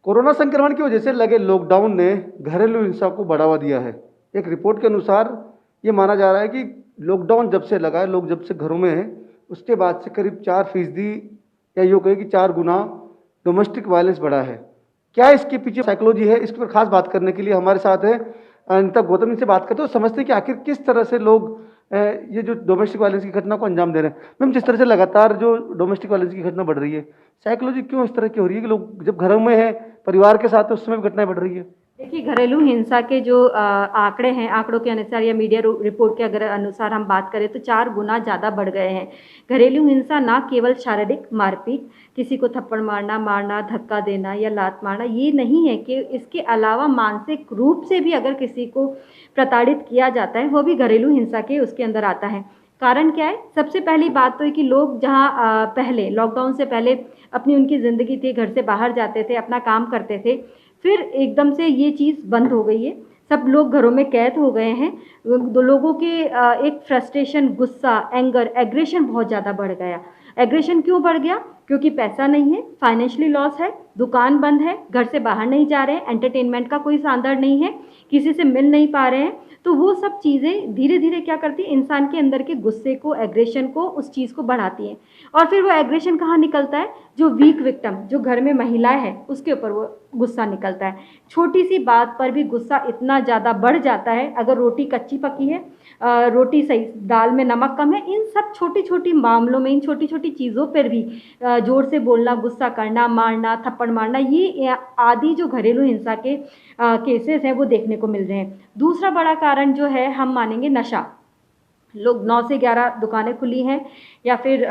Corona संक्रमण की वजह से लगे लॉकडाउन ने घरेलू हिंसा को बढ़ावा दिया है। एक रिपोर्ट के अनुसार ये माना जा रहा है कि लॉकडाउन जब से लगा है, लोग जब से घरों में हैं, उसके बाद से करीब 4% या यूँ कहें कि 4 गुना डोमेस्टिक वायलेंस बढ़ा है। क्या इसके पीछे साइकोलॉजी है, इसके पर खास बात करने के लिए हमारे साथ है अनिता गौतम। इनसे बात करते हो, समझते हैं कि आखिर किस तरह से लोग ये जो डोमेस्टिक वायलेंस की घटना को अंजाम दे रहे हैं। मैम, जिस तरह से लगातार जो डोमेस्टिक वायलेंस की घटना बढ़ रही है, साइकोलॉजी क्यों इस तरह की हो रही है कि लोग जब घरों में है, परिवार के साथ है, उस समय भी घटनाएं बढ़ रही है? देखिए, घरेलू हिंसा के जो आंकड़े हैं, आंकड़ों के अनुसार या मीडिया रिपोर्ट के अगर अनुसार हम बात करें तो 4 गुना ज़्यादा बढ़ गए हैं। घरेलू हिंसा ना केवल शारीरिक मारपीट, किसी को थप्पड़ मारना, धक्का देना या लात मारना, ये नहीं है कि इसके अलावा मानसिक रूप से भी अगर किसी को प्रताड़ित किया जाता है, वो भी घरेलू हिंसा के उसके अंदर आता है। कारण क्या है? सबसे पहली बात तो है कि लोग जहाँ पहले लॉकडाउन से पहले अपनी उनकी ज़िंदगी थी, घर से बाहर जाते थे, अपना काम करते थे, फिर एकदम से ये चीज़ बंद हो गई है। सब लोग घरों में कैद हो गए हैं। दो लोगों के एक फ्रस्ट्रेशन, गुस्सा, एंगर, एग्रेशन बहुत ज़्यादा बढ़ गया। एग्रेशन क्यों बढ़ गया? क्योंकि पैसा नहीं है, फाइनेंशियली लॉस है, दुकान बंद है, घर से बाहर नहीं जा रहे हैं, एंटरटेनमेंट का कोई साधन नहीं है, किसी से मिल नहीं पा रहे हैं। तो वो सब चीज़ें धीरे धीरे क्या करती हैं, इंसान के अंदर के गुस्से को, एग्रेशन को, उस चीज़ को बढ़ाती हैं। और फिर वो एग्रेशन कहाँ निकलता है? जो वीक विक्टिम, जो घर में महिलाएं हैं, उसके ऊपर वो गुस्सा निकलता है। छोटी सी बात पर भी गुस्सा इतना ज़्यादा बढ़ जाता है। अगर रोटी कच्ची पकी है, रोटी सही, दाल में नमक कम है, इन सब छोटी छोटी मामलों में, इन छोटी छोटी चीज़ों पर भी ज़ोर से बोलना, गुस्सा करना, मारना, थप्पड़ मारना, ये आदि जो घरेलू हिंसा के केसेस हैं वो देखने को मिल रहे हैं। दूसरा बड़ा कारण जो है, हम मानेंगे नशा। लोग 9 से 11 दुकानें खुली हैं, या फिर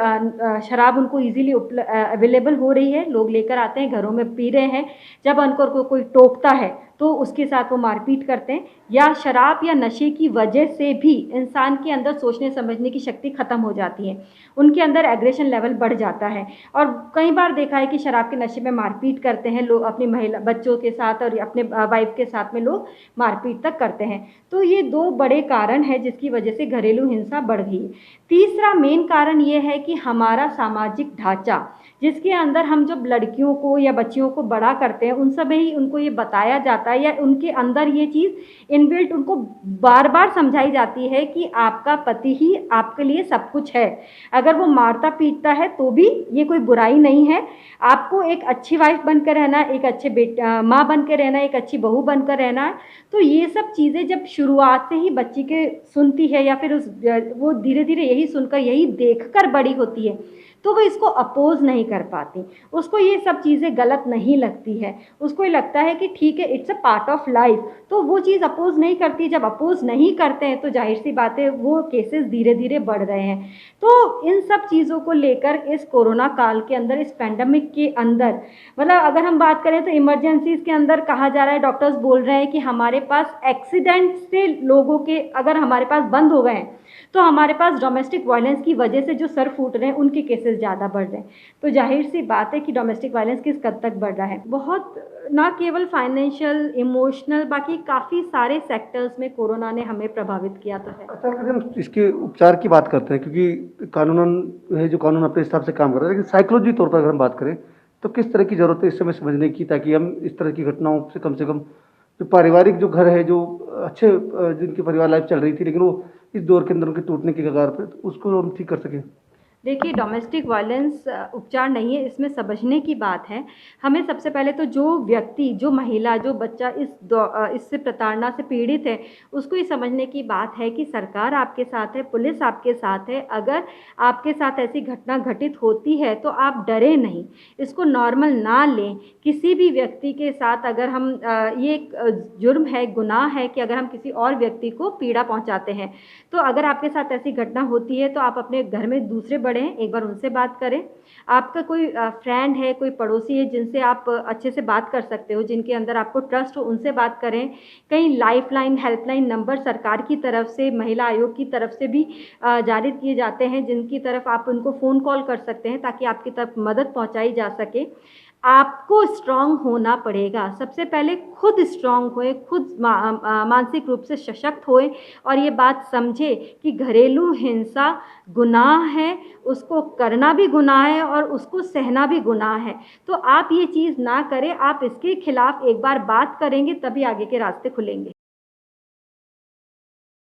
शराब उनको ईज़िली अवेलेबल हो रही है, लोग लेकर आते हैं, घरों में पी रहे हैं। जब उनको कोई टोकता है तो उसके साथ वो मारपीट करते हैं। या शराब या नशे की वजह से भी इंसान के अंदर सोचने समझने की शक्ति ख़त्म हो जाती है, उनके अंदर एग्रेशन लेवल बढ़ जाता है। और कई बार देखा है कि शराब के नशे में मारपीट करते हैं लोग, अपनी महिला बच्चों के साथ और अपने वाइफ के साथ में लोग मारपीट तक करते हैं। तो ये 2 बड़े कारण हैं जिसकी वजह से घरेलू हिंसा बढ़ गई है। तीसरा मेन कारण ये है कि हमारा सामाजिक ढांचा, जिसके अंदर हम जब लड़कियों को या बच्चियों को बड़ा करते हैं, उन समय ही उनको ये बताया जाता है, या उनके अंदर ये चीज़ इनबिल्ट उनको बार बार समझाई जाती है कि आपका पति ही आपके लिए सब कुछ है। अगर वो मारता पीटता है तो भी ये कोई बुराई नहीं है। आपको एक अच्छी वाइफ बनकर रहना है, एक अच्छे माँ बन के रहना है, एक अच्छी बहू बनकर रहना है। तो ये सब चीज़ें जब शुरुआत से ही बच्ची के सुनती है, या फिर वो धीरे धीरे यही सुनकर, यही देखकर बड़ी होती है, तो वो इसको अपोज नहीं कर पाती। उसको ये सब चीज़ें गलत नहीं लगती है, उसको ये लगता है कि ठीक है, it's a part of life. तो वो चीज़ अपोज नहीं करती। जब अपोज नहीं करते हैं तो जाहिर सी बात है वो केसेस धीरे धीरे बढ़ रहे हैं। तो इन सब चीज़ों को लेकर इस कोरोना काल के अंदर, इस पैंडमिक के अंदर, मतलब अगर हम बात करें तो इमरजेंसीज के अंदर कहा जा रहा है, डॉक्टर्स बोल रहे हैं कि हमारे पास एक्सीडेंट से लोगों के अगर हमारे पास बंद हो गए हैं, तो हमारे पास डोमेस्टिक वायलेंस की वजह से जो सर फूट रहे हैं उनके केसेस ज़्यादा बढ़ रहे हैं। तो जाहिर सी बात है कि डोमेस्टिक वायलेंस किस कद तक बढ़ रहा है। बहुत, ना केवल फाइनेंशियल, इमोशनल, बाकी काफ़ी सारे सेक्टर्स में कोरोना ने हमें प्रभावित किया तो है। अच्छा, अगर हम इसके उपचार की बात करते हैं, क्योंकि कानूनन है, जो कानून अपने हिसाब से काम कर रहा है, लेकिन साइकोलॉजी तौर पर अगर हम बात करें तो किस तरह की ज़रूरत है इस समय समझने की, ताकि हम इस तरह की घटनाओं से कम जो पारिवारिक जो घर है, जो अच्छे जिनकी परिवार लाइफ चल रही थी, लेकिन वो इस दौर के अंदर उनके टूटने की कगार पर, तो उसको हम ठीक कर सकें। देखिए, डोमेस्टिक वायलेंस उपचार नहीं है, इसमें समझने की बात है। हमें सबसे पहले तो जो व्यक्ति, जो महिला, जो बच्चा इससे प्रताड़ना से पीड़ित है, उसको ये समझने की बात है कि सरकार आपके साथ है, पुलिस आपके साथ है। अगर आपके साथ ऐसी घटना घटित होती है तो आप डरें नहीं, इसको नॉर्मल ना लें। किसी भी व्यक्ति के साथ अगर हम ये एक जुर्म है, गुनाह है कि अगर हम किसी और व्यक्ति को पीड़ा पहुंचाते हैं, तो अगर आपके साथ ऐसी घटना होती है तो आप अपने घर में दूसरे बड़े हैं, एक बार उनसे बात करें। आपका कोई फ्रेंड है, कोई पड़ोसी है जिनसे आप अच्छे से बात कर सकते हो, जिनके अंदर आपको ट्रस्ट हो, उनसे बात करें। कई लाइफलाइन, हेल्पलाइन नंबर सरकार की तरफ से, महिला आयोग की तरफ से भी जारी किए जाते हैं, जिनकी तरफ आप उनको फ़ोन कॉल कर सकते हैं ताकि आपकी तरफ मदद पहुंचाई जा सके। आपको स्ट्रांग होना पड़ेगा। सबसे पहले खुद स्ट्रांग होए, खुद मानसिक रूप से सशक्त होए और ये बात समझे कि घरेलू हिंसा गुनाह है, उसको करना भी गुनाह है और उसको सहना भी गुनाह है। तो आप ये चीज़ ना करें, आप इसके खिलाफ एक बार बात करेंगे तभी आगे के रास्ते खुलेंगे।